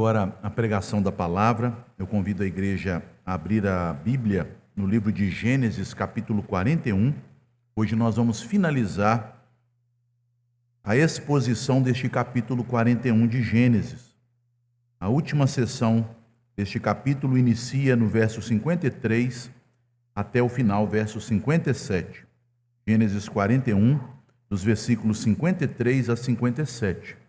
Agora, a pregação da palavra, eu convido a igreja a abrir a Bíblia no livro de Gênesis, capítulo 41. Hoje nós vamos finalizar a exposição deste capítulo 41 de Gênesis. A última sessão deste capítulo inicia no verso 53 até o final, verso 57. Gênesis 41, dos versículos 53 a 57.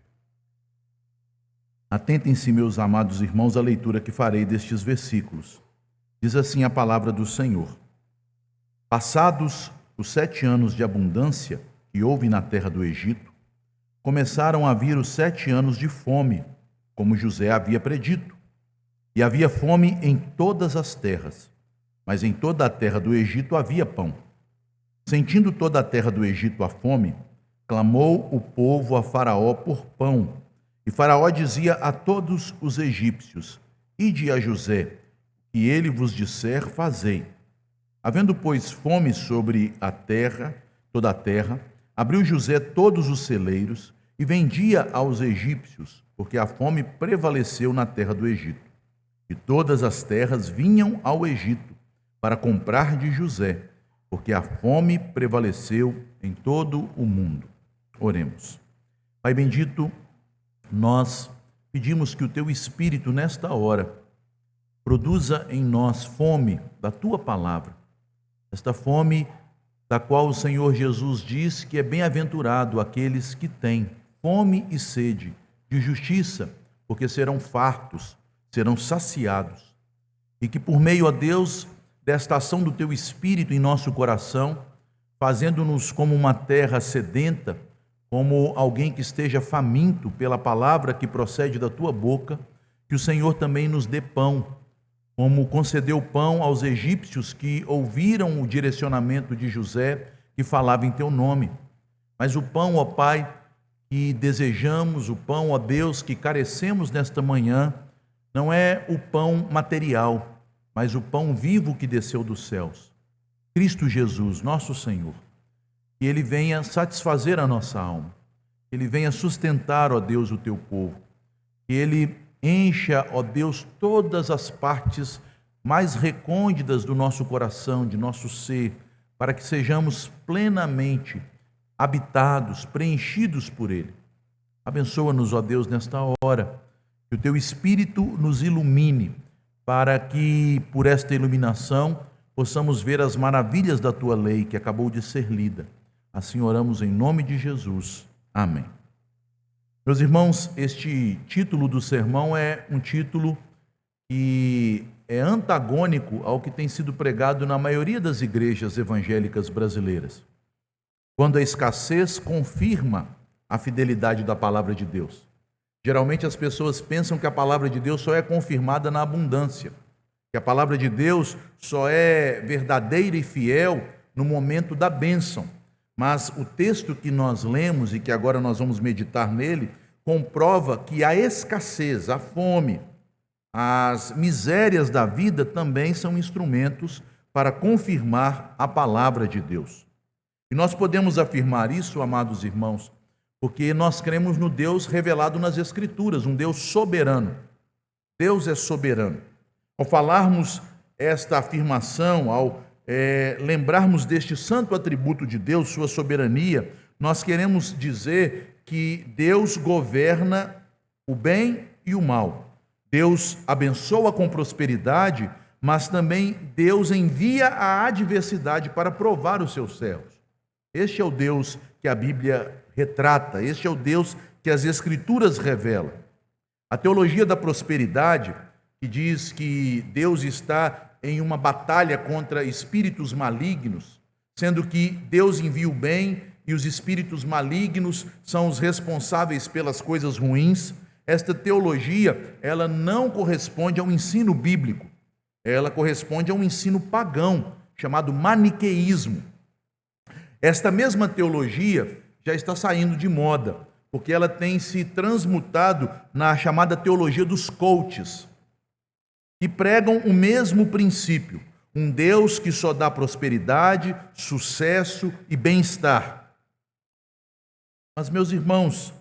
Atentem-se, meus amados irmãos, à leitura que farei destes versículos. Diz assim a palavra do Senhor: Passados os 7 anos de abundância que houve na terra do Egito, começaram a vir os 7 anos de fome, como José havia predito. E havia fome em todas as terras, mas em toda a terra do Egito havia pão. Sentindo toda a terra do Egito a fome, clamou o povo a Faraó por pão. E Faraó dizia a todos os egípcios: Ide a José, que ele vos disser, fazei. Havendo, pois, fome sobre a terra, toda a terra, abriu José todos os celeiros e vendia aos egípcios, porque a fome prevaleceu na terra do Egito. E todas as terras vinham ao Egito para comprar de José, porque a fome prevaleceu em todo o mundo. Oremos. Pai bendito, nós pedimos que o Teu Espírito, nesta hora, produza em nós fome da Tua palavra, esta fome da qual o Senhor Jesus diz que é bem-aventurado aqueles que têm fome e sede de justiça, porque serão fartos, serão saciados. E que por meio, a Deus, desta ação do Teu Espírito em nosso coração, fazendo-nos como uma terra sedenta, como alguém que esteja faminto pela palavra que procede da Tua boca, que o Senhor também nos dê pão, como concedeu pão aos egípcios que ouviram o direcionamento de José, que falava em Teu nome. Mas o pão, ó Pai, que desejamos, o pão, ó Deus, que carecemos nesta manhã, não é o pão material, mas o pão vivo que desceu dos céus. Cristo Jesus, nosso Senhor. Que Ele venha satisfazer a nossa alma, que Ele venha sustentar, ó Deus, o Teu povo, que Ele encha, ó Deus, todas as partes mais recônditas do nosso coração, de nosso ser, para que sejamos plenamente habitados, preenchidos por Ele. Abençoa-nos, ó Deus, nesta hora, que o Teu Espírito nos ilumine, para que, por esta iluminação, possamos ver as maravilhas da Tua lei, que acabou de ser lida. Assim oramos em nome de Jesus. Amém. Meus irmãos, este título do sermão é um título que é antagônico ao que tem sido pregado na maioria das igrejas evangélicas brasileiras. Quando a escassez confirma a fidelidade da palavra de Deus. Geralmente as pessoas pensam que a palavra de Deus só é confirmada na abundância, que a palavra de Deus só é verdadeira e fiel no momento da bênção. Mas o texto que nós lemos e que agora nós vamos meditar nele, comprova que a escassez, a fome, as misérias da vida também são instrumentos para confirmar a palavra de Deus. E nós podemos afirmar isso, amados irmãos, porque nós cremos no Deus revelado nas Escrituras, um Deus soberano. Deus é soberano. Ao falarmos esta afirmação, ao lembrarmos deste santo atributo de Deus, sua soberania, nós queremos dizer que Deus governa o bem e o mal. Deus abençoa com prosperidade, mas também Deus envia a adversidade para provar os seus servos. Este é o Deus que a Bíblia retrata, este é o Deus que as Escrituras revelam. A teologia da prosperidade, que diz que Deus está em uma batalha contra espíritos malignos, sendo que Deus envia o bem e os espíritos malignos são os responsáveis pelas coisas ruins. Esta teologia, ela não corresponde ao ensino bíblico, ela corresponde a um ensino pagão, chamado maniqueísmo. Esta mesma teologia já está saindo de moda, porque ela tem se transmutado na chamada teologia dos coaches, que pregam o mesmo princípio, um Deus que só dá prosperidade, sucesso e bem-estar. Mas, meus irmãos,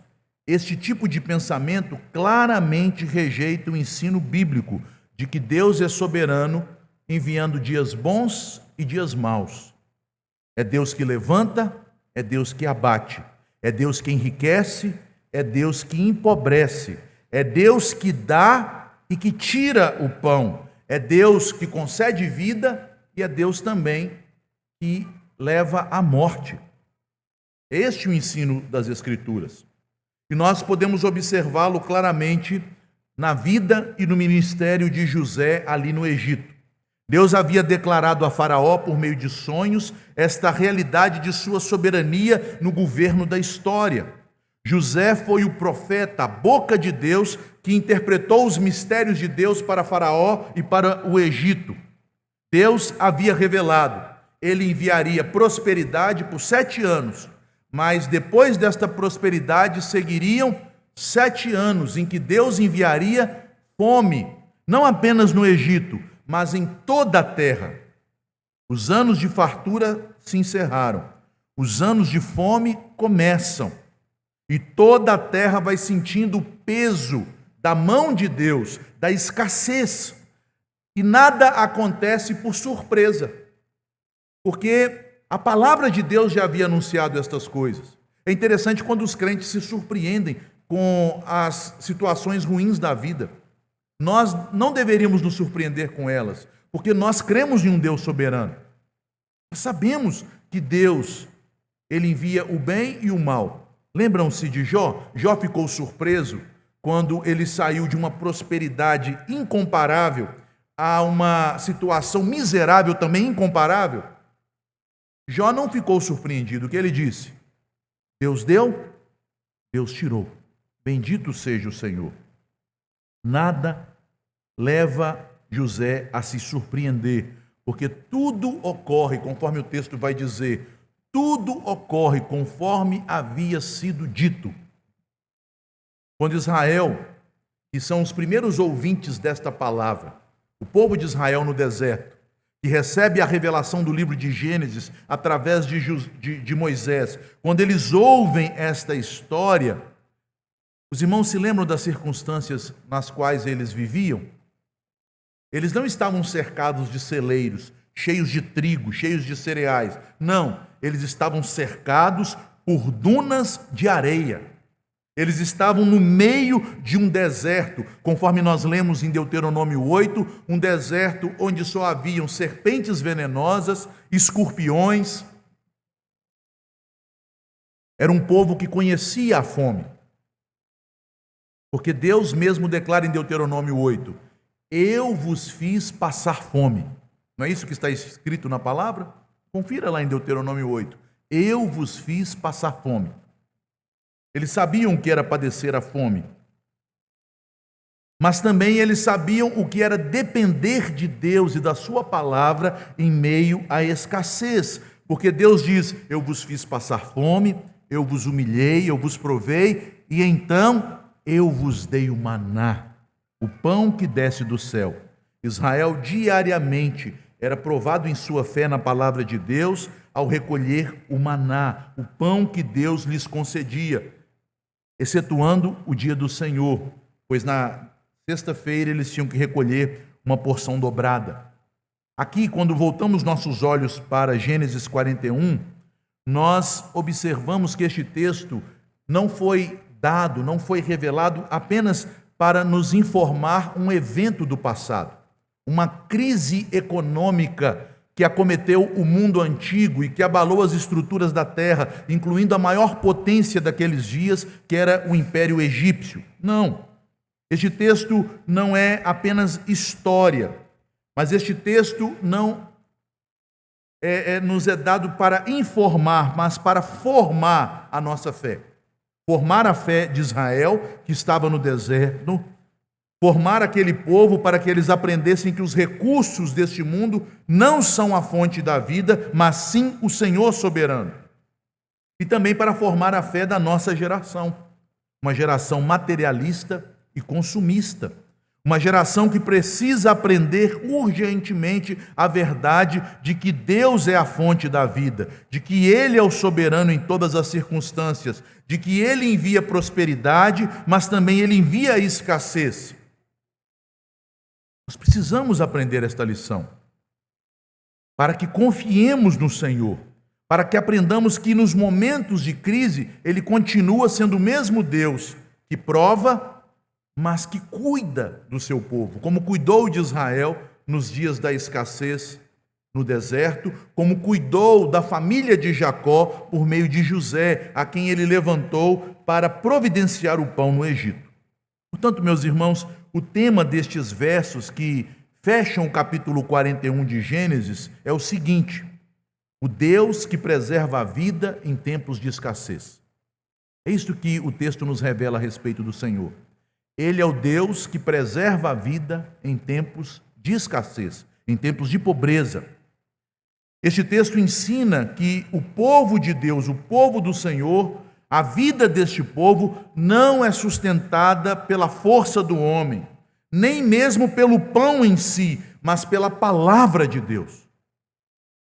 este tipo de pensamento claramente rejeita o ensino bíblico de que Deus é soberano, enviando dias bons e dias maus. É Deus que levanta, é Deus que abate, é Deus que enriquece, é Deus que empobrece, é Deus que dá e que tira o pão, é Deus que concede vida e é Deus também que leva à morte. Este é o ensino das Escrituras. E nós podemos observá-lo claramente na vida e no ministério de José ali no Egito. Deus havia declarado a Faraó, por meio de sonhos, esta realidade de sua soberania no governo da história. José foi o profeta, a boca de Deus, que interpretou os mistérios de Deus para Faraó e para o Egito. Deus havia revelado, ele enviaria prosperidade por 7 anos, mas depois desta prosperidade seguiriam 7 anos em que Deus enviaria fome, não apenas no Egito, mas em toda a terra. Os anos de fartura se encerraram, os anos de fome começam, e toda a terra vai sentindo o peso da mão de Deus, da escassez, e nada acontece por surpresa, porque a palavra de Deus já havia anunciado estas coisas. É interessante quando os crentes se surpreendem com as situações ruins da vida. Nós não deveríamos nos surpreender com elas, porque nós cremos em um Deus soberano. Nós sabemos que Deus, ele envia o bem e o mal. Lembram-se de Jó? Jó ficou surpreso quando ele saiu de uma prosperidade incomparável a uma situação miserável também incomparável. Jó não ficou surpreendido. O que ele disse? Deus deu, Deus tirou. Bendito seja o Senhor. Nada leva José a se surpreender, porque tudo ocorre, conforme o texto vai dizer, tudo ocorre conforme havia sido dito. Quando Israel, que são os primeiros ouvintes desta palavra, o povo de Israel no deserto, que recebe a revelação do livro de Gênesis através de Moisés, quando eles ouvem esta história, os irmãos se lembram das circunstâncias nas quais eles viviam? Eles não estavam cercados de celeiros, cheios de trigo, cheios de cereais. Não, eles estavam cercados por dunas de areia. Eles estavam no meio de um deserto, conforme nós lemos em Deuteronômio 8, um deserto onde só haviam serpentes venenosas, escorpiões. Era um povo que conhecia a fome. Porque Deus mesmo declara em Deuteronômio 8, eu vos fiz passar fome. Não é isso que está escrito na palavra? Confira lá em Deuteronômio 8. Eu vos fiz passar fome. Eles sabiam o que era padecer a fome. Mas também eles sabiam o que era depender de Deus e da sua palavra em meio à escassez. Porque Deus diz, eu vos fiz passar fome, eu vos humilhei, eu vos provei, e então eu vos dei o maná, o pão que desce do céu. Israel diariamente era provado em sua fé na palavra de Deus ao recolher o maná, o pão que Deus lhes concedia, excetuando o dia do Senhor, pois na sexta-feira eles tinham que recolher uma porção dobrada. Aqui, quando voltamos nossos olhos para Gênesis 41, nós observamos que este texto não foi dado, não foi revelado apenas para nos informar um evento do passado, uma crise econômica que acometeu o mundo antigo e que abalou as estruturas da terra, incluindo a maior potência daqueles dias, que era o Império Egípcio. Não, este texto não é apenas história, mas este texto não nos é dado para informar, mas para formar a nossa fé. Formar a fé de Israel, que estava no deserto, formar aquele povo para que eles aprendessem que os recursos deste mundo não são a fonte da vida, mas sim o Senhor soberano. E também para formar a fé da nossa geração, uma geração materialista e consumista, Uma geração que precisa aprender urgentemente a verdade de que Deus é a fonte da vida, de que Ele é o soberano em todas as circunstâncias, de que Ele envia prosperidade, mas também Ele envia a escassez. Nós precisamos aprender esta lição, para que confiemos no Senhor, para que aprendamos que nos momentos de crise Ele continua sendo o mesmo Deus que prova, mas que cuida do seu povo, como cuidou de Israel nos dias da escassez no deserto, como cuidou da família de Jacó por meio de José, a quem ele levantou para providenciar o pão no Egito. Portanto, meus irmãos, o tema destes versos que fecham o capítulo 41 de Gênesis é o seguinte: o Deus que preserva a vida em tempos de escassez. É isto que o texto nos revela a respeito do Senhor. Ele é o Deus que preserva a vida em tempos de escassez, em tempos de pobreza. Este texto ensina que o povo de Deus, o povo do Senhor, a vida deste povo não é sustentada pela força do homem, nem mesmo pelo pão em si, mas pela palavra de Deus.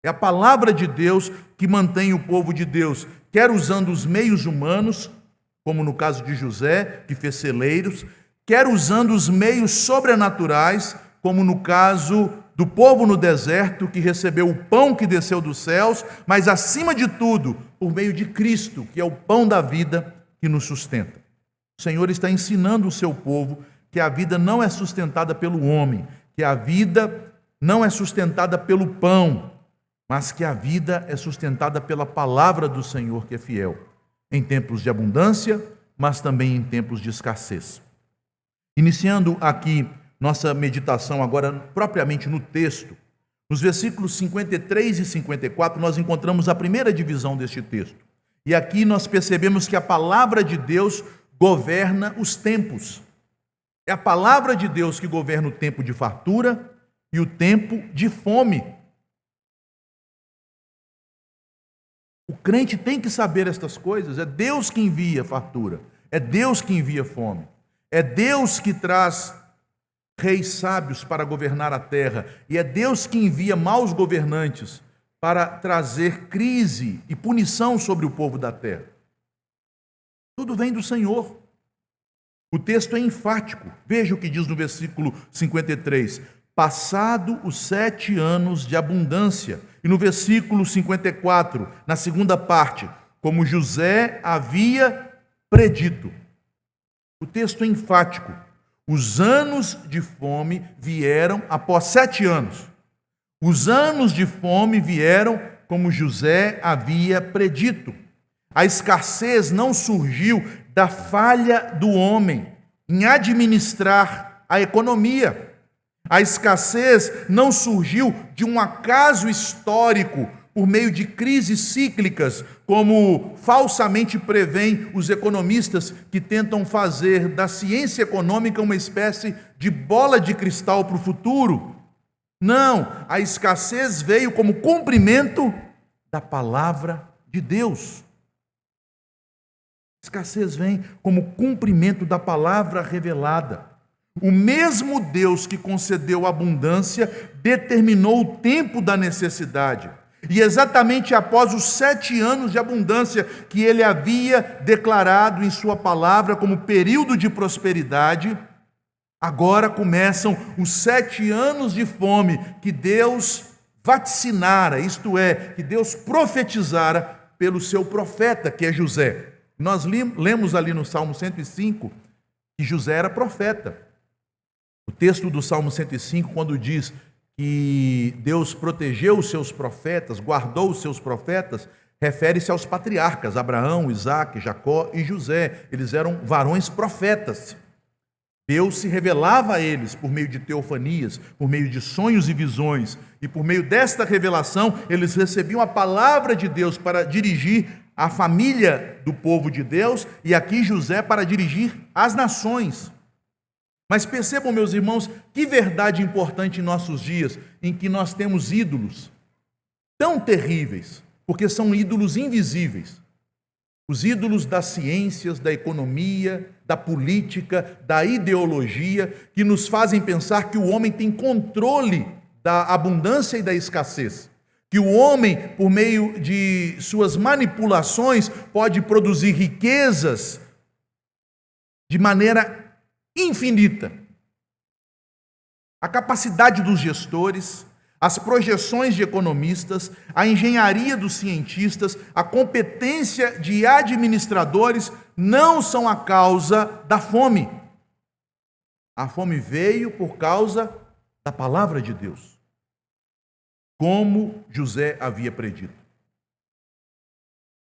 É a palavra de Deus que mantém o povo de Deus, quer usando os meios humanos, como no caso de José, que fez celeiros, quer usando os meios sobrenaturais, como no caso do povo no deserto, que recebeu o pão que desceu dos céus, mas acima de tudo, por meio de Cristo, que é o pão da vida que nos sustenta. O Senhor está ensinando o seu povo que a vida não é sustentada pelo homem, que a vida não é sustentada pelo pão, mas que a vida é sustentada pela palavra do Senhor, que é fiel, em tempos de abundância, mas também em tempos de escassez. Iniciando aqui nossa meditação agora propriamente no texto, nos versículos 53 e 54, nós encontramos a primeira divisão deste texto. E aqui nós percebemos que a palavra de Deus governa os tempos. É a palavra de Deus que governa o tempo de fartura e o tempo de fome. O crente tem que saber estas coisas. É Deus que envia fartura, é Deus que envia fome. É Deus que traz reis sábios para governar a terra, e é Deus que envia maus governantes para trazer crise e punição sobre o povo da terra. Tudo vem do Senhor. O texto é enfático. Veja o que diz no versículo 53. Passado os 7 anos de abundância. E no versículo 54, na segunda parte, como José havia predito. O texto é enfático. Os anos de fome vieram após 7 anos. Os anos de fome vieram como José havia predito. A escassez não surgiu da falha do homem em administrar a economia. A escassez não surgiu de um acaso histórico por meio de crises cíclicas, como falsamente prevêem os economistas que tentam fazer da ciência econômica uma espécie de bola de cristal para o futuro. Não, a escassez veio como cumprimento da palavra de Deus. A escassez vem como cumprimento da palavra revelada. O mesmo Deus que concedeu abundância determinou o tempo da necessidade. E exatamente após os 7 anos de abundância que ele havia declarado em sua palavra como período de prosperidade, agora começam os 7 anos de fome que Deus vaticinara, isto é, que Deus profetizara pelo seu profeta, que é José. Nós lemos ali no Salmo 105 que José era profeta. O texto do Salmo 105, quando diz que Deus protegeu os seus profetas, guardou os seus profetas, refere-se aos patriarcas, Abraão, Isaque, Jacó e José. Eles eram varões profetas. Deus se revelava a eles por meio de teofanias, por meio de sonhos e visões, e por meio desta revelação, eles recebiam a palavra de Deus para dirigir a família do povo de Deus, e aqui José para dirigir as nações. Mas percebam, meus irmãos, que verdade importante em nossos dias, em que nós temos ídolos tão terríveis, porque são ídolos invisíveis. Os ídolos das ciências, da economia, da política, da ideologia, que nos fazem pensar que o homem tem controle da abundância e da escassez. Que o homem, por meio de suas manipulações, pode produzir riquezas de maneira infinita. A capacidade dos gestores, as projeções de economistas, a engenharia dos cientistas, a competência de administradores não são a causa da fome. A fome veio por causa da palavra de Deus, como José havia predito.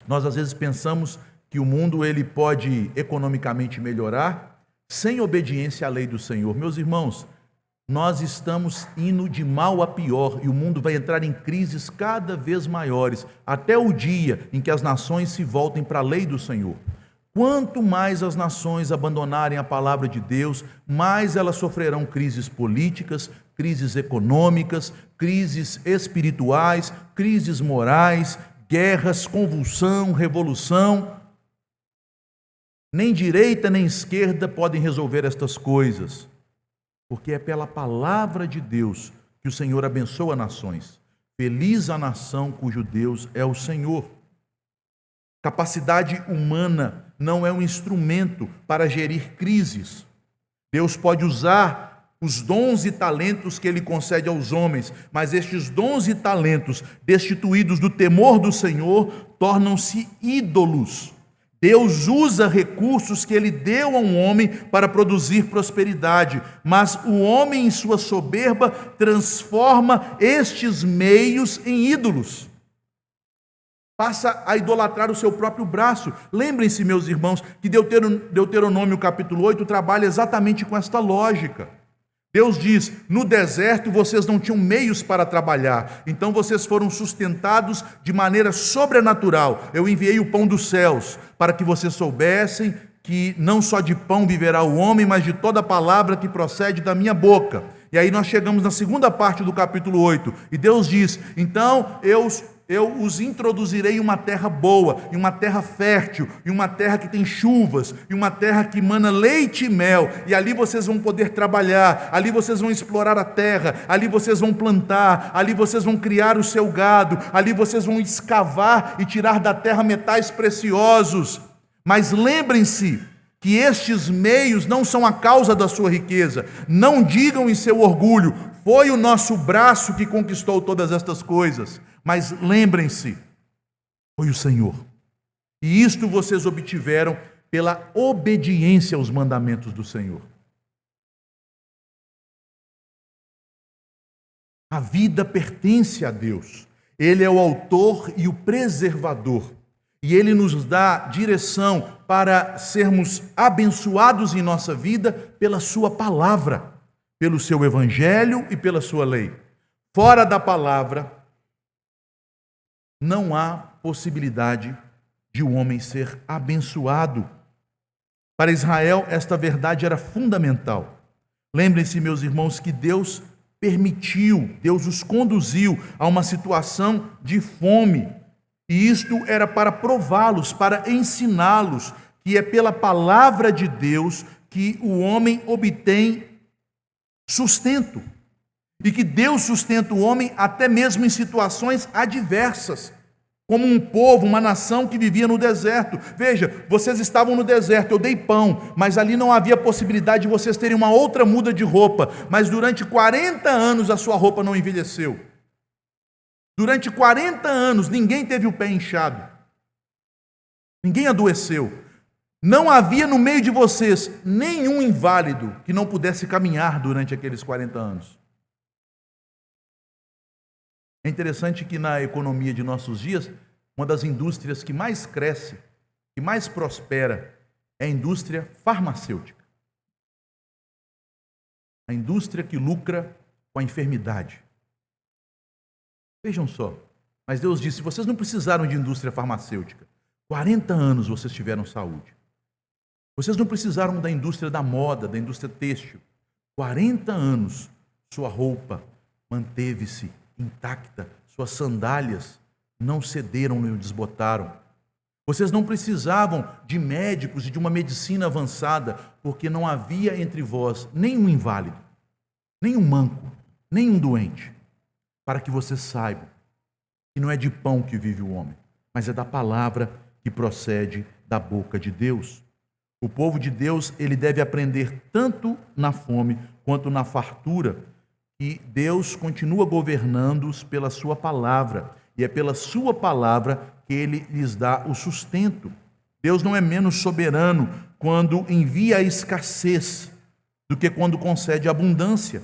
Nós às vezes pensamos que o mundo ele pode economicamente melhorar sem obediência à lei do Senhor. Meus irmãos, nós estamos indo de mal a pior e o mundo vai entrar em crises cada vez maiores, até o dia em que as nações se voltem para a lei do Senhor. Quanto mais as nações abandonarem a palavra de Deus, mais elas sofrerão crises políticas, crises econômicas, crises espirituais, crises morais, guerras, convulsão, revolução. Nem direita nem esquerda podem resolver estas coisas, porque é pela palavra de Deus que o Senhor abençoa nações. Feliz a nação cujo Deus é o Senhor. Capacidade humana não é um instrumento para gerir crises. Deus pode usar os dons e talentos que Ele concede aos homens, mas estes dons e talentos, destituídos do temor do Senhor, tornam-se ídolos. Deus usa recursos que Ele deu a um homem para produzir prosperidade, mas o homem, em sua soberba, transforma estes meios em ídolos. Passa a idolatrar o seu próprio braço. Lembrem-se, meus irmãos, que Deuteronômio capítulo 8 trabalha exatamente com esta lógica. Deus diz: no deserto vocês não tinham meios para trabalhar, então vocês foram sustentados de maneira sobrenatural. Eu enviei o pão dos céus, para que vocês soubessem que não só de pão viverá o homem, mas de toda palavra que procede da minha boca. E aí nós chegamos na segunda parte do capítulo 8, e Deus diz: então eu os introduzirei em uma terra boa, em uma terra fértil, em uma terra que tem chuvas, em uma terra que mana leite e mel, e ali vocês vão poder trabalhar, ali vocês vão explorar a terra, ali vocês vão plantar, ali vocês vão criar o seu gado, ali vocês vão escavar e tirar da terra metais preciosos. Mas lembrem-se que estes meios não são a causa da sua riqueza. Não digam em seu orgulho: foi o nosso braço que conquistou todas estas coisas. Mas lembrem-se, foi o Senhor. E isto vocês obtiveram pela obediência aos mandamentos do Senhor. A vida pertence a Deus. Ele é o autor e o preservador. E Ele nos dá direção para sermos abençoados em nossa vida pela sua palavra, pelo seu evangelho e pela sua lei. Fora da palavra, não há possibilidade de um homem ser abençoado. Para Israel, esta verdade era fundamental. Lembrem-se, meus irmãos, que Deus permitiu, Deus os conduziu a uma situação de fome. E isto era para prová-los, para ensiná-los que é pela palavra de Deus que o homem obtém sustento. E que Deus sustenta o homem até mesmo em situações adversas, como um povo, uma nação que vivia no deserto. Veja, vocês estavam no deserto, eu dei pão, mas ali não havia possibilidade de vocês terem uma outra muda de roupa, mas durante 40 anos a sua roupa não envelheceu. Durante 40 anos ninguém teve o pé inchado, ninguém adoeceu. Não havia no meio de vocês nenhum inválido que não pudesse caminhar durante aqueles 40 anos. É interessante que na economia de nossos dias, uma das indústrias que mais cresce, que mais prospera, é a indústria farmacêutica. A indústria que lucra com a enfermidade. Vejam só, mas Deus disse: vocês não precisaram de indústria farmacêutica. 40 anos vocês tiveram saúde. Vocês não precisaram da indústria da moda, da indústria têxtil. 40 anos sua roupa manteve-se intacta, suas sandálias não cederam nem desbotaram. Vocês não precisavam de médicos e de uma medicina avançada, porque não havia entre vós nenhum inválido, nenhum manco, nenhum doente, para que vocês saibam que não é de pão que vive o homem, mas é da palavra que procede da boca de Deus. O povo de Deus, ele deve aprender tanto na fome quanto na fartura, que Deus continua governando-os pela sua palavra, e é pela sua palavra que ele lhes dá o sustento. Deus não é menos soberano quando envia a escassez do que quando concede a abundância.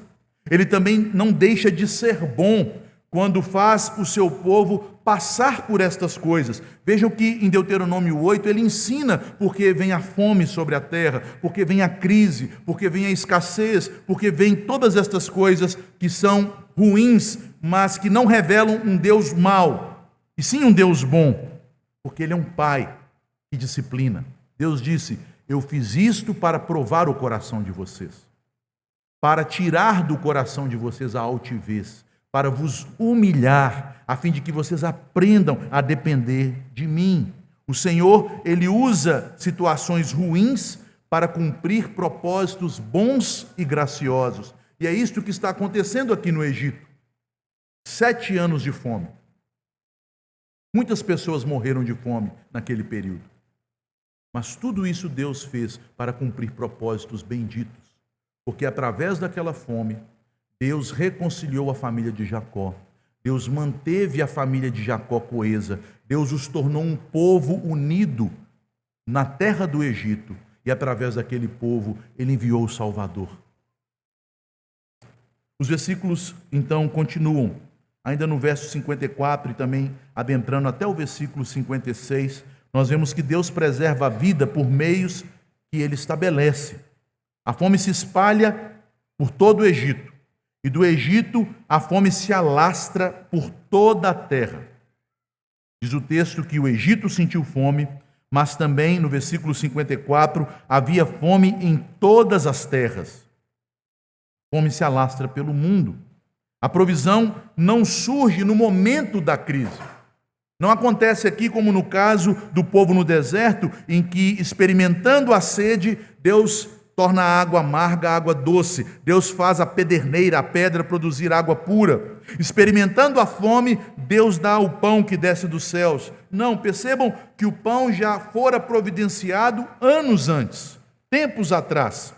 Ele também não deixa de ser bom quando faz o seu povo passar por estas coisas. Vejam que em Deuteronômio 8 ele ensina porque vem a fome sobre a terra, porque vem a crise, porque vem a escassez, porque vem todas estas coisas que são ruins, mas que não revelam um Deus mau, e sim um Deus bom, porque ele é um pai que disciplina. Deus disse: eu fiz isto para provar o coração de vocês, para tirar do coração de vocês a altivez, para vos humilhar, a fim de que vocês aprendam a depender de mim. O Senhor, ele usa situações ruins para cumprir propósitos bons e graciosos. E é isto que está acontecendo aqui no Egito. 7 anos de fome. Muitas pessoas morreram de fome naquele período. Mas tudo isso Deus fez para cumprir propósitos benditos. Porque através daquela fome, Deus reconciliou a família de Jacó. Deus manteve a família de Jacó coesa. Deus os tornou um povo unido na terra do Egito. E através daquele povo, ele enviou o Salvador. Os versículos, então, continuam. Ainda no verso 54 e também adentrando até o versículo 56, nós vemos que Deus preserva a vida por meios que ele estabelece. A fome se espalha por todo o Egito. E do Egito, a fome se alastra por toda a terra. Diz o texto que o Egito sentiu fome, mas também, no versículo 54, havia fome em todas as terras. A fome se alastra pelo mundo. A provisão não surge no momento da crise. Não acontece aqui como no caso do povo no deserto, em que, experimentando a sede, Deus torna a água amarga a água doce. Deus faz a pederneira, a pedra, produzir água pura. Experimentando a fome, Deus dá o pão que desce dos céus. Não, percebam que o pão já fora providenciado anos antes, tempos atrás.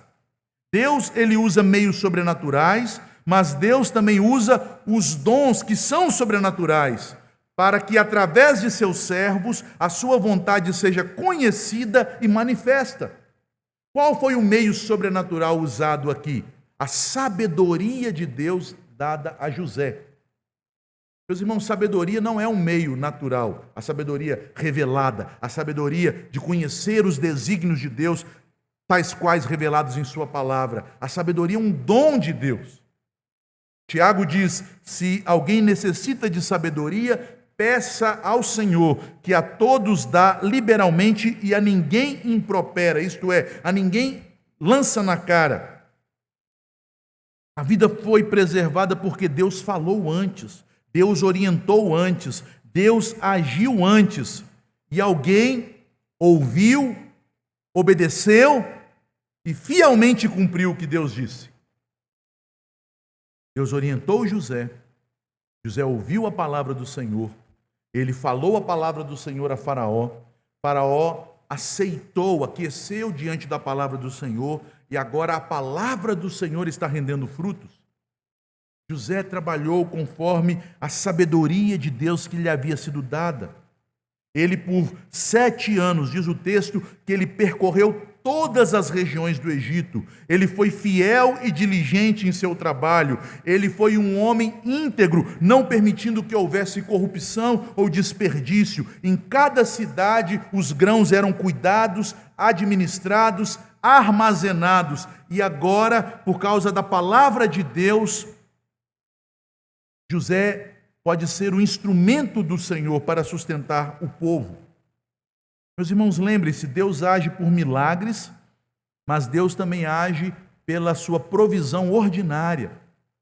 Deus, ele usa meios sobrenaturais, mas Deus também usa os dons que são sobrenaturais, para que através de seus servos a sua vontade seja conhecida e manifesta. Qual foi o meio sobrenatural usado aqui? A sabedoria de Deus dada a José. Meus irmãos, sabedoria não é um meio natural, a sabedoria revelada, a sabedoria de conhecer os desígnios de Deus, tais quais revelados em sua palavra. A sabedoria é um dom de Deus. Tiago diz: se alguém necessita de sabedoria, peça ao Senhor, que a todos dá liberalmente e a ninguém impropera, isto é, a ninguém lança na cara. A vida foi preservada porque Deus falou antes, Deus orientou antes, Deus agiu antes, e alguém ouviu, obedeceu e fielmente cumpriu o que Deus disse. Deus orientou José, José ouviu a palavra do Senhor, ele falou a palavra do Senhor a Faraó, Faraó aceitou, aqueceu diante da palavra do Senhor, e agora a palavra do Senhor está rendendo frutos. José trabalhou conforme a sabedoria de Deus que lhe havia sido dada. Ele, por 7 anos, diz o texto, que ele percorreu todas as regiões do Egito. Ele foi fiel e diligente em seu trabalho. Ele foi um homem íntegro, não permitindo que houvesse corrupção ou desperdício. Em cada cidade, os grãos eram cuidados, administrados, armazenados. E agora, por causa da palavra de Deus, José pode ser o instrumento do Senhor para sustentar o povo. Meus irmãos, lembrem-se, Deus age por milagres, mas Deus também age pela sua provisão ordinária,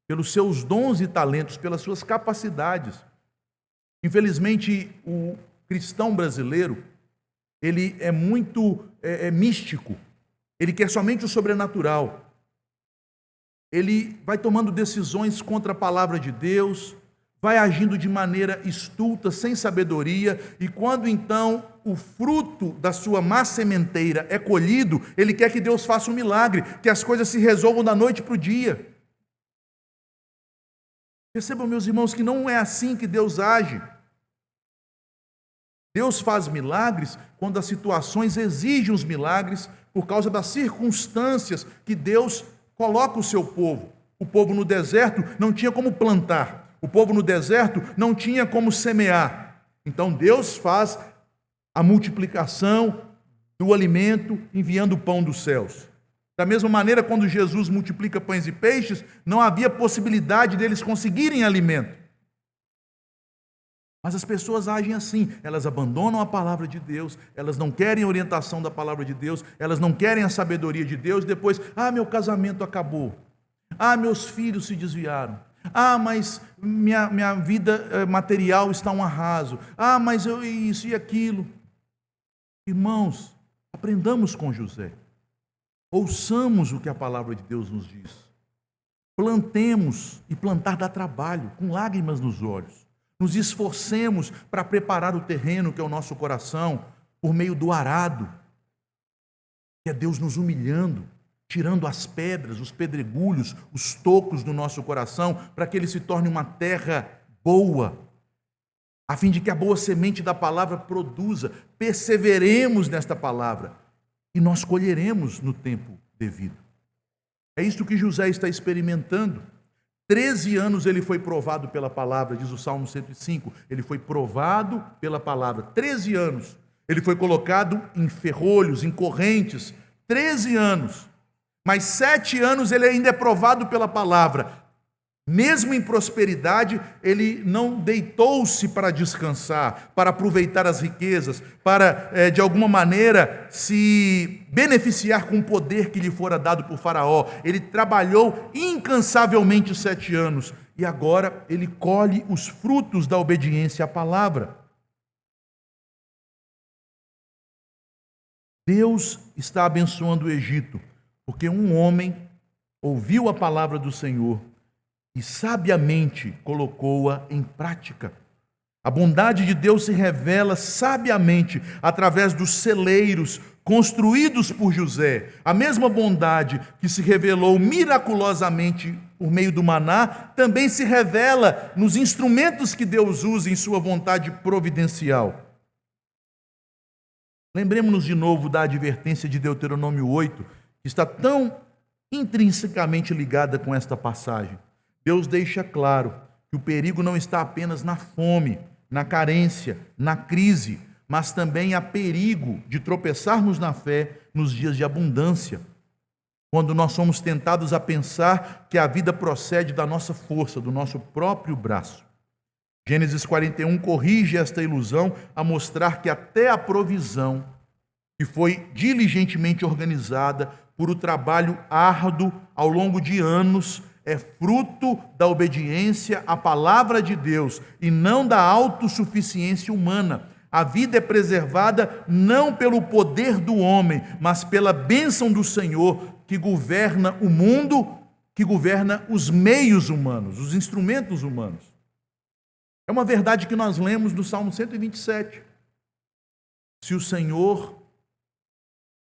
pelos seus dons e talentos, pelas suas capacidades. Infelizmente, o cristão brasileiro, ele é muito místico, ele quer somente o sobrenatural. Ele vai tomando decisões contra a palavra de Deus, vai agindo de maneira estulta, sem sabedoria, e quando então o fruto da sua má sementeira é colhido, ele quer que Deus faça um milagre, que as coisas se resolvam da noite para o dia. Percebam, meus irmãos, que não é assim que Deus age. Deus faz milagres quando as situações exigem os milagres por causa das circunstâncias que Deus coloca o seu povo. O povo no deserto não tinha como plantar. O povo no deserto não tinha como semear. Então Deus faz a multiplicação do alimento, enviando o pão dos céus. Da mesma maneira, quando Jesus multiplica pães e peixes, não havia possibilidade deles conseguirem alimento. Mas as pessoas agem assim, elas abandonam a palavra de Deus, elas não querem a orientação da palavra de Deus, elas não querem a sabedoria de Deus, depois, meu casamento acabou, meus filhos se desviaram, mas minha vida material está um arraso, mas eu isso e aquilo. Irmãos, aprendamos com José, ouçamos o que a palavra de Deus nos diz, plantemos, e plantar dá trabalho, com lágrimas nos olhos. Nos esforcemos para preparar o terreno que é o nosso coração, por meio do arado, que é Deus nos humilhando, tirando as pedras, os pedregulhos, os tocos do nosso coração, para que ele se torne uma terra boa, a fim de que a boa semente da palavra produza. Perseveremos nesta palavra, e nós colheremos no tempo devido. É isso que José está experimentando. 13 anos ele foi provado pela palavra, diz o Salmo 105, ele foi provado pela palavra, 13 anos, ele foi colocado em ferrolhos, em correntes, 13 anos, mas 7 anos ele ainda é provado pela palavra. Mesmo em prosperidade, ele não deitou-se para descansar, para aproveitar as riquezas, para, de alguma maneira, se beneficiar com o poder que lhe fora dado por Faraó. Ele trabalhou incansavelmente 7 anos e agora ele colhe os frutos da obediência à palavra. Deus está abençoando o Egito, porque um homem ouviu a palavra do Senhor e sabiamente colocou-a em prática. A bondade de Deus se revela sabiamente através dos celeiros construídos por José. A mesma bondade que se revelou miraculosamente por meio do maná, também se revela nos instrumentos que Deus usa em sua vontade providencial. Lembremos-nos de novo da advertência de Deuteronômio 8, que está tão intrinsecamente ligada com esta passagem. Deus deixa claro que o perigo não está apenas na fome, na carência, na crise, mas também há perigo de tropeçarmos na fé nos dias de abundância, quando nós somos tentados a pensar que a vida procede da nossa força, do nosso próprio braço. Gênesis 41 corrige esta ilusão a mostrar que até a provisão, que foi diligentemente organizada por o trabalho árduo ao longo de anos, é fruto da obediência à palavra de Deus e não da autossuficiência humana. A vida é preservada não pelo poder do homem, mas pela bênção do Senhor, que governa o mundo, que governa os meios humanos, os instrumentos humanos. É uma verdade que nós lemos no Salmo 127. Se o Senhor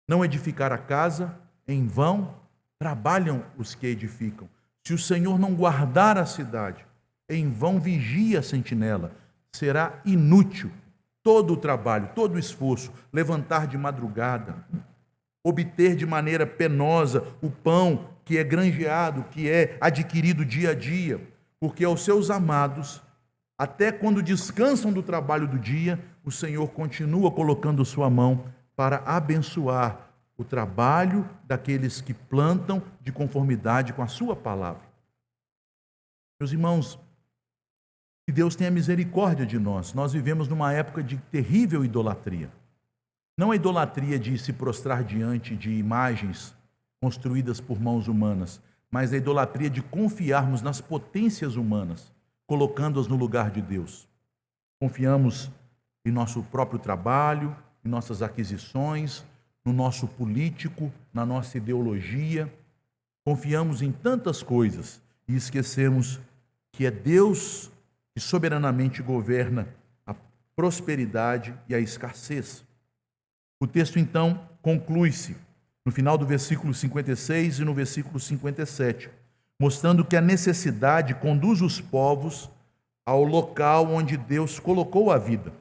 não edificar a casa, em vão trabalham os que edificam. Se o Senhor não guardar a cidade, em vão vigia a sentinela. Será inútil todo o trabalho, todo o esforço, levantar de madrugada, obter de maneira penosa o pão que é granjeado, que é adquirido dia a dia, porque aos seus amados, até quando descansam do trabalho do dia, o Senhor continua colocando sua mão para abençoar o trabalho daqueles que plantam de conformidade com a sua palavra. Meus irmãos, que Deus tenha misericórdia de nós. Nós vivemos numa época de terrível idolatria. Não a idolatria de se prostrar diante de imagens construídas por mãos humanas, mas a idolatria de confiarmos nas potências humanas, colocando-as no lugar de Deus. Confiamos em nosso próprio trabalho, em nossas aquisições, no nosso político, na nossa ideologia. Confiamos em tantas coisas e esquecemos que é Deus que soberanamente governa a prosperidade e a escassez. O texto, então, conclui-se no final do versículo 56 e no versículo 57, mostrando que a necessidade conduz os povos ao local onde Deus colocou a vida.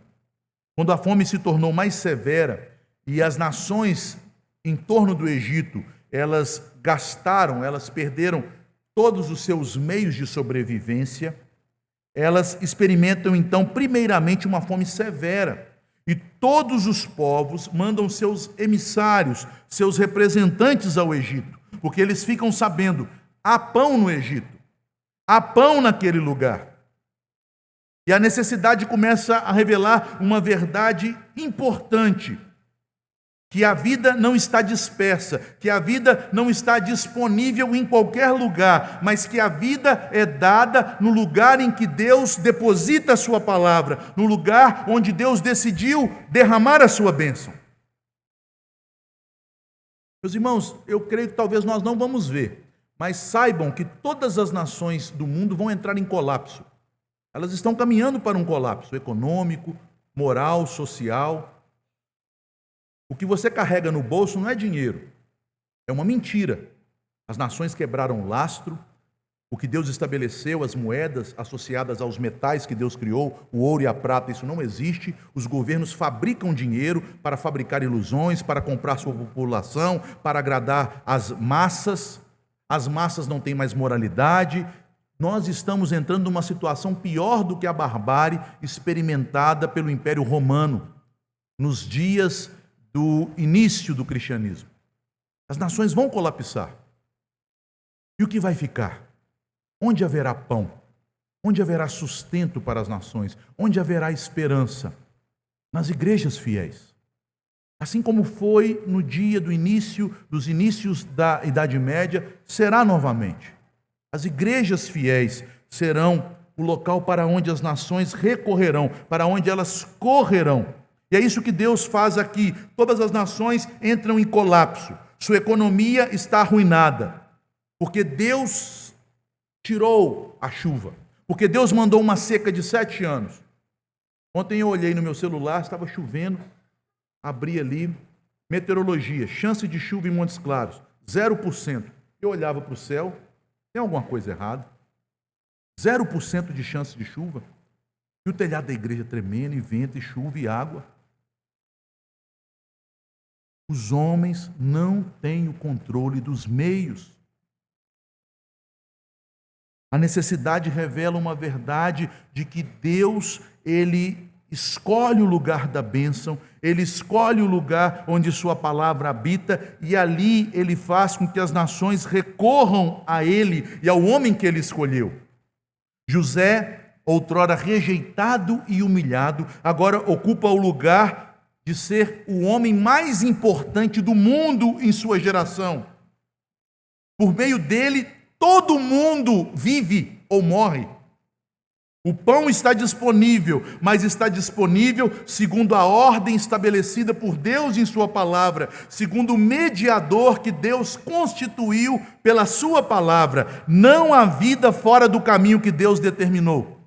Quando a fome se tornou mais severa e as nações em torno do Egito, elas perderam todos os seus meios de sobrevivência, elas experimentam então primeiramente uma fome severa. E todos os povos mandam seus emissários, seus representantes ao Egito, porque eles ficam sabendo, há pão no Egito, há pão naquele lugar. E a necessidade começa a revelar uma verdade importante, que a vida não está dispersa, que a vida não está disponível em qualquer lugar, mas que a vida é dada no lugar em que Deus deposita a sua palavra, no lugar onde Deus decidiu derramar a sua bênção. Meus irmãos, eu creio que talvez nós não vamos ver, mas saibam que todas as nações do mundo vão entrar em colapso. Elas estão caminhando para um colapso econômico, moral, social. O que você carrega no bolso não é dinheiro, é uma mentira. As nações quebraram o lastro, o que Deus estabeleceu, as moedas associadas aos metais que Deus criou, o ouro e a prata, isso não existe. Os governos fabricam dinheiro para fabricar ilusões, para comprar sua população, para agradar as massas. As massas não têm mais moralidade. Nós estamos entrando numa situação pior do que a barbárie experimentada pelo Império Romano nos dias do início do cristianismo. As nações vão colapsar. E o que vai ficar? Onde haverá pão? Onde haverá sustento para as nações? Onde haverá esperança? Nas igrejas fiéis. Assim como foi no dia dos inícios da Idade Média, será novamente. As igrejas fiéis serão o local para onde as nações recorrerão, para onde elas correrão. E é isso que Deus faz aqui. Todas as nações entram em colapso. Sua economia está arruinada. Porque Deus tirou a chuva. Porque Deus mandou uma seca de 7 anos. Ontem eu olhei no meu celular, estava chovendo. Abri ali, meteorologia, chance de chuva em Montes Claros, 0%. Eu olhava para o céu, tem alguma coisa errada? 0% de chance de chuva. E o telhado da igreja tremendo, e vento, e chuva, e água. Os homens não têm o controle dos meios. A necessidade revela uma verdade de que Deus, Ele escolhe o lugar da bênção, Ele escolhe o lugar onde sua palavra habita, e ali Ele faz com que as nações recorram a Ele e ao homem que Ele escolheu. José, outrora rejeitado e humilhado, agora ocupa o lugar de ser o homem mais importante do mundo em sua geração. Por meio dele, todo mundo vive ou morre. O pão está disponível, mas está disponível segundo a ordem estabelecida por Deus em sua palavra, segundo o mediador que Deus constituiu pela sua palavra. Não há vida fora do caminho que Deus determinou.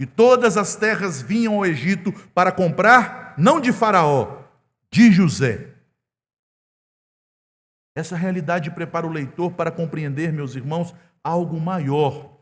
E todas as terras vinham ao Egito para comprar, não de Faraó, de José. Essa realidade prepara o leitor para compreender, meus irmãos, algo maior.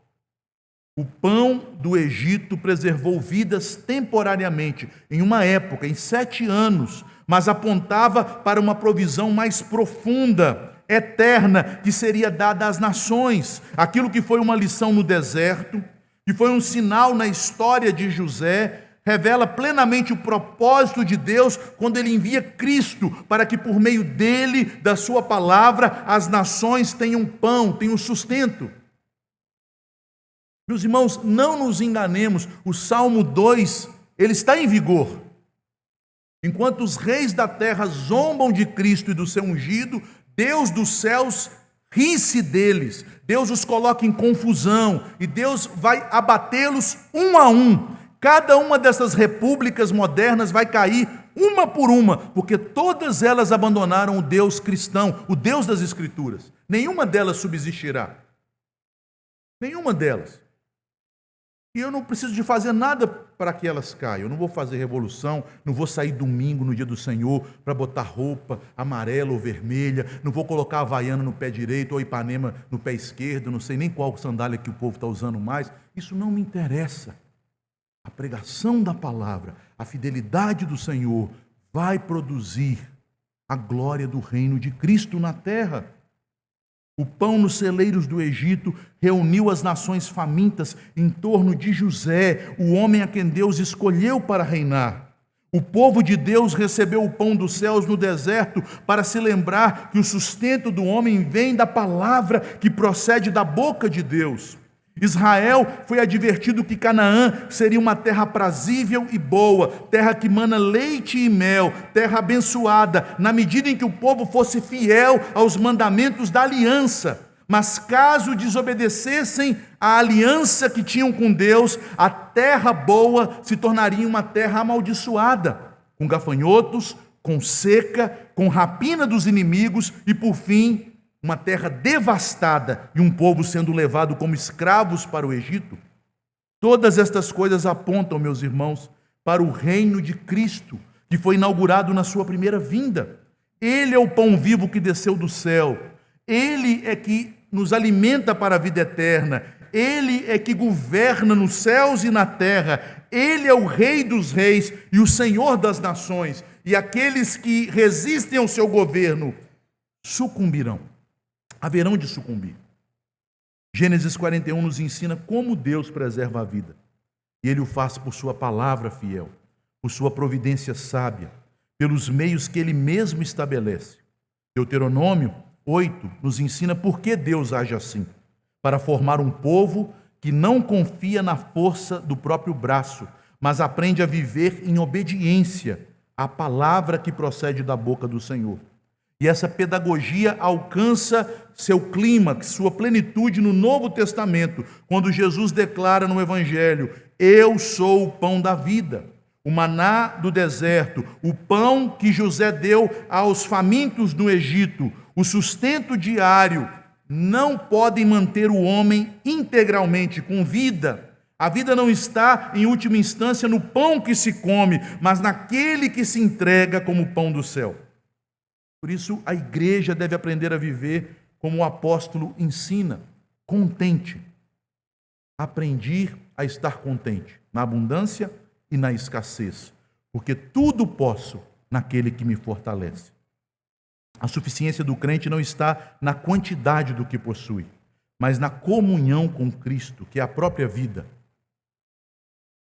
O pão do Egito preservou vidas temporariamente, em uma época, em 7 anos, mas apontava para uma provisão mais profunda, eterna, que seria dada às nações. Aquilo que foi uma lição no deserto, que foi um sinal na história de José, revela plenamente o propósito de Deus quando Ele envia Cristo para que por meio dele, da sua palavra, as nações tenham pão, tenham sustento. Meus irmãos, não nos enganemos, o Salmo 2, ele está em vigor. Enquanto os reis da terra zombam de Cristo e do seu ungido, Deus dos céus ri-se deles, Deus os coloca em confusão e Deus vai abatê-los um a um. Cada uma dessas repúblicas modernas vai cair uma por uma, porque todas elas abandonaram o Deus cristão, o Deus das Escrituras. Nenhuma delas subsistirá. Nenhuma delas. E eu não preciso de fazer nada para que elas caiam. Eu não vou fazer revolução, não vou sair domingo no dia do Senhor para botar roupa amarela ou vermelha, não vou colocar a havaiana no pé direito ou a Ipanema no pé esquerdo, não sei nem qual sandália que o povo está usando mais. Isso não me interessa. A pregação da palavra, a fidelidade do Senhor vai produzir a glória do reino de Cristo na terra. O pão nos celeiros do Egito reuniu as nações famintas em torno de José, o homem a quem Deus escolheu para reinar. O povo de Deus recebeu o pão dos céus no deserto para se lembrar que o sustento do homem vem da palavra que procede da boca de Deus. Israel foi advertido que Canaã seria uma terra aprazível e boa, terra que mana leite e mel, terra abençoada, na medida em que o povo fosse fiel aos mandamentos da aliança. Mas caso desobedecessem à aliança que tinham com Deus, a terra boa se tornaria uma terra amaldiçoada, com gafanhotos, com seca, com rapina dos inimigos e, por fim, uma terra devastada e um povo sendo levado como escravos para o Egito. Todas estas coisas apontam, meus irmãos, para o reino de Cristo, que foi inaugurado na sua primeira vinda. Ele é o pão vivo que desceu do céu. Ele é que nos alimenta para a vida eterna. Ele é que governa nos céus e na terra. Ele é o Rei dos reis e o Senhor das nações. E aqueles que resistem ao seu governo sucumbirão. Haverão de sucumbir. Gênesis 41 nos ensina como Deus preserva a vida. E Ele o faz por sua palavra fiel, por sua providência sábia, pelos meios que Ele mesmo estabelece. Deuteronômio 8 nos ensina por que Deus age assim, para formar um povo que não confia na força do próprio braço, mas aprende a viver em obediência à palavra que procede da boca do Senhor. E essa pedagogia alcança seu clímax, sua plenitude no Novo Testamento, quando Jesus declara no Evangelho: eu sou o pão da vida, o maná do deserto, o pão que José deu aos famintos no Egito, o sustento diário, não podem manter o homem integralmente com vida. A vida não está, em última instância, no pão que se come, mas naquele que se entrega como pão do céu. Por isso, a igreja deve aprender a viver como o apóstolo ensina, contente. Aprendi a estar contente, na abundância e na escassez, porque tudo posso naquele que me fortalece. A suficiência do crente não está na quantidade do que possui, mas na comunhão com Cristo, que é a própria vida.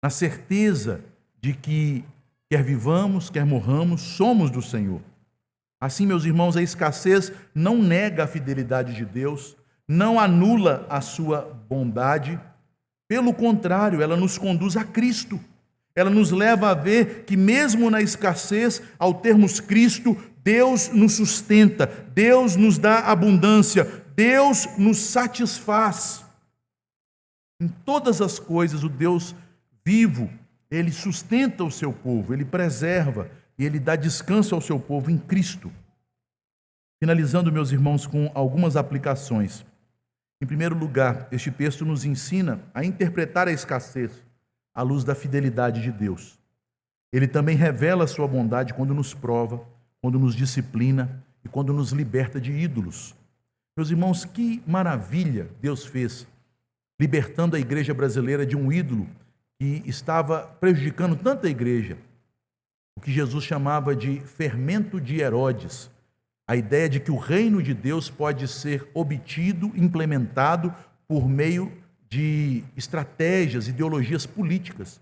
Na certeza de que, quer vivamos, quer morramos, somos do Senhor. Assim, meus irmãos, a escassez não nega a fidelidade de Deus, não anula a sua bondade. Pelo contrário, ela nos conduz a Cristo. Ela nos leva a ver que mesmo na escassez, ao termos Cristo, Deus nos sustenta, Deus nos dá abundância, Deus nos satisfaz. Em todas as coisas, o Deus vivo, Ele sustenta o seu povo, Ele preserva, e Ele dá descanso ao seu povo em Cristo. Finalizando, meus irmãos, com algumas aplicações. Em primeiro lugar, este texto nos ensina a interpretar a escassez à luz da fidelidade de Deus. Ele também revela a sua bondade quando nos prova, quando nos disciplina e quando nos liberta de ídolos. Meus irmãos, que maravilha Deus fez, libertando a igreja brasileira de um ídolo que estava prejudicando tanta igreja. O que Jesus chamava de fermento de Herodes, a ideia de que o reino de Deus pode ser obtido, implementado por meio de estratégias, ideologias políticas.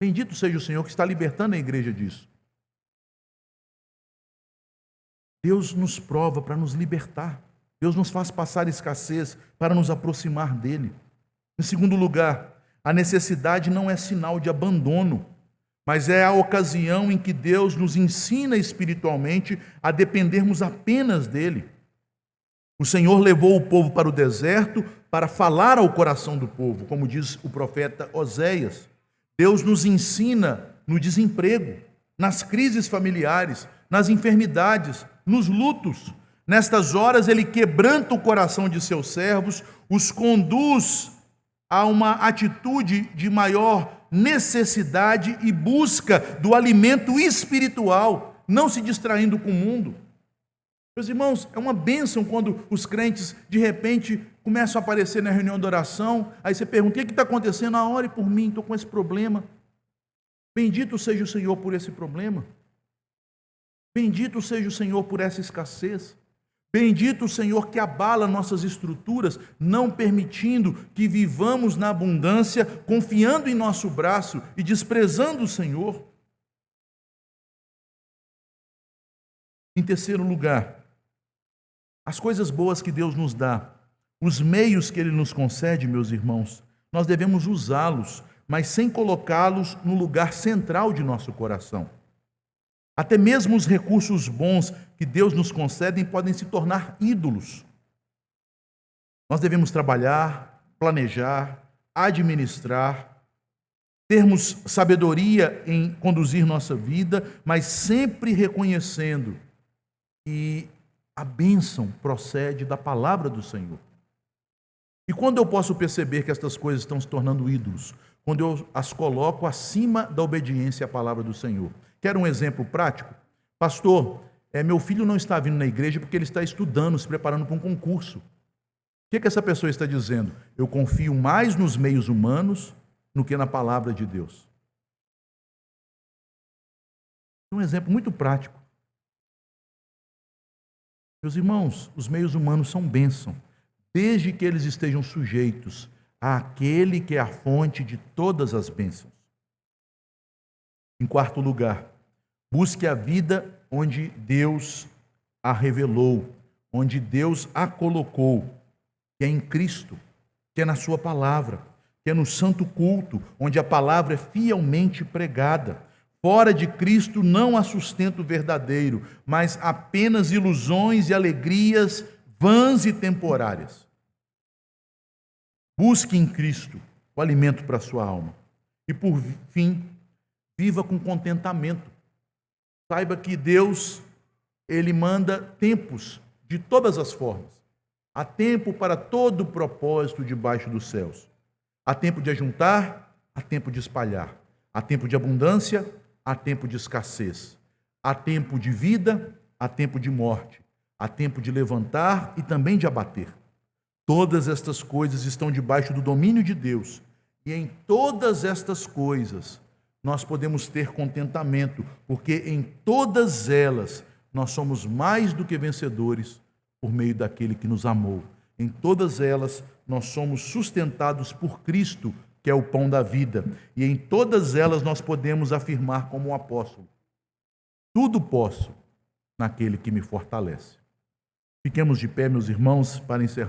Bendito seja o Senhor que está libertando a igreja disso. Deus nos prova para nos libertar. Deus nos faz passar escassez para nos aproximar dEle. Em segundo lugar, a necessidade não é sinal de abandono, mas é a ocasião em que Deus nos ensina espiritualmente a dependermos apenas dEle. O Senhor levou o povo para o deserto para falar ao coração do povo, como diz o profeta Oséias. Deus nos ensina no desemprego, nas crises familiares, nas enfermidades, nos lutos. Nestas horas, ele quebranta o coração de seus servos, os conduz a uma atitude de maior necessidade e busca do alimento espiritual, não se distraindo com o mundo. Meus irmãos, é uma bênção quando os crentes, de repente, começam a aparecer na reunião de oração, aí você pergunta, o que está acontecendo? Ore por mim, estou com esse problema. Bendito seja o Senhor por esse problema. Bendito seja o Senhor por essa escassez. Bendito o Senhor que abala nossas estruturas, não permitindo que vivamos na abundância, confiando em nosso braço e desprezando o Senhor. Em terceiro lugar, as coisas boas que Deus nos dá, os meios que Ele nos concede, meus irmãos, nós devemos usá-los, mas sem colocá-los no lugar central de nosso coração. Até mesmo os recursos bons que Deus nos concede podem se tornar ídolos. Nós devemos trabalhar, planejar, administrar, termos sabedoria em conduzir nossa vida, mas sempre reconhecendo que a bênção procede da palavra do Senhor. E quando eu posso perceber que estas coisas estão se tornando ídolos? Quando eu as coloco acima da obediência à palavra do Senhor. Quer um exemplo prático? Pastor, meu filho não está vindo na igreja porque ele está estudando, se preparando para um concurso. O que essa pessoa está dizendo? Eu confio mais nos meios humanos do que na palavra de Deus. Um exemplo muito prático. Meus irmãos, os meios humanos são bênção, desde que eles estejam sujeitos àquele que é a fonte de todas as bênçãos. Em quarto lugar, busque a vida onde Deus a revelou, onde Deus a colocou, que é em Cristo, que é na sua palavra, que é no santo culto, onde a palavra é fielmente pregada. Fora de Cristo não há sustento verdadeiro, mas apenas ilusões e alegrias vãs e temporárias. Busque em Cristo o alimento para a sua alma. E por fim, viva com contentamento. Saiba que Deus, Ele manda tempos de todas as formas. Há tempo para todo propósito debaixo dos céus. Há tempo de ajuntar, há tempo de espalhar. Há tempo de abundância, há tempo de escassez. Há tempo de vida, há tempo de morte. Há tempo de levantar e também de abater. Todas estas coisas estão debaixo do domínio de Deus. E em todas estas coisas nós podemos ter contentamento, porque em todas elas nós somos mais do que vencedores por meio daquele que nos amou. Em todas elas nós somos sustentados por Cristo, que é o pão da vida. E em todas elas nós podemos afirmar como um apóstolo: tudo posso naquele que me fortalece. Fiquemos de pé, meus irmãos, para encerrar.